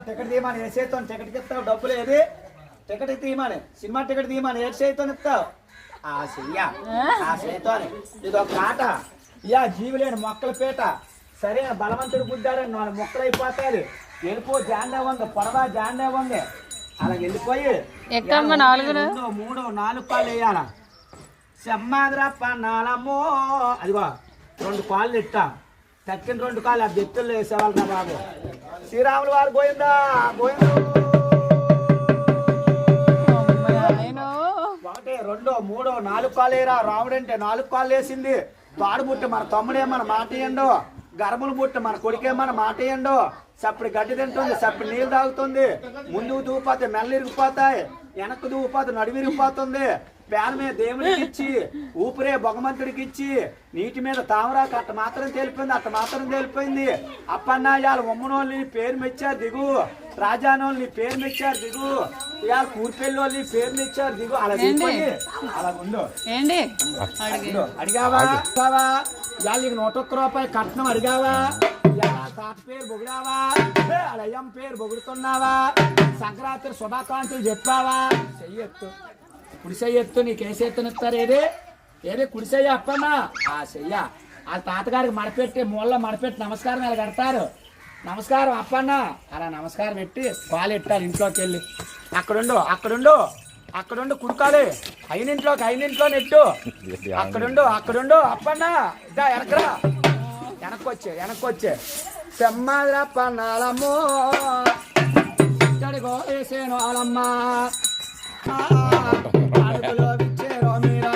ticket తీయమని ఏ చేతో టికెట్కి ఇస్తావు డబ్బులు ఏది టికెట్ తీయమని సినిమా టికెట్ తీయమని ఏ చేతో ఇస్తావు ఆ చెయ్యా ఆ చేతో ఇది ఒక ఆట ఇయా జీవులేని మొక్కల పీట సరే బలవంతుడు గుద్దారని 4 మొక్కలు అయిపోతాయి వెళ్ళిపో జాండే ఉంది పొడవా జాండే ఉంది అలా వెళ్ళిపోయి 2, 3, 4 కాళ్ళు వేయాల సెమ్మాదిరా పన్నాలమ్మో అదిగో 2 కాళ్ళు ఇట్టా తక్కిన 2 కాళ్ళు ఆ బెత్తుల్లో వేసేవాళ్ళు కదా బాబు శ్రీరాములు వారు గోయిందా గోయిందా 1, 2, 3, 4 కాళ్ళు వేయరా రాముడు అంటే 4 కాళ్ళు వేసింది తాడుబుట్టు మన తమ్ముడే మన మాట ఇయ్యండు గర్భులు బుట్టు మన కొడుకే మన మాట ఇయ్యండు సప్పుడు గడ్డి తింటుంది సప్పుడు నీళ్ళు తాగుతుంది ముందుకు దూపోతే మెల్ల ఇరిగిపోతాయి వెనక్కు దూపోతే నడుము ఇరిగిపోతుంది పేన మీద దేవుడికి ఇచ్చి ఊపిరే భగవంతుడికి ఇచ్చి నీటి మీద తామరాకు అట్ట మాత్రం తేలిపోయింది అప్పన్నాయాలు ఉమ్మనోళ్ళని పేరు మెచ్చారు దిగు రాజానోళ్ళని పేరు మెచ్చారు దిగు ఇవాళ కూర్పెళ్ళోళ్ళని పేరు మెచ్చారు దిగు అలా దిగిపోయి అలా ఉండు అడిగావా ఇవాళ నీకు 101 రూపాయలు కట్నం అడిగావా తాత పేరు పొగిడావా అయ్యం పేరు పొగుడుతున్నావా సంక్రాంతి శుభాకాంక్షలు చెప్పావా చెయ్యొత్తు కుడిసెయ్యొత్తు నీకు ఏసెత్తునిస్తారు ఏదే కుడిసెయ్య అప్పమ్మా ఆ చెయ్య వాళ్ళ తాతగారికి మడపెట్టి మూలలో మడపెట్టి నమస్కారం ఇలా కడతారు నమస్కారం అప్పన్న అలా నమస్కారం పెట్టి పాలు ఎట్టారు ఇంట్లోకి వెళ్ళి అక్కడుండు కుడుకాలి అయినింట్లో నెట్టు అక్కడుండు అప్పన్న ఇద్దా వెనక్కొచ్చే సెమ్మాదిరా పన్నాలమ్మో ఇక్కడికో వేసేను వాళ్ళమ్మా అడుగులో విచ్చేరో మీరా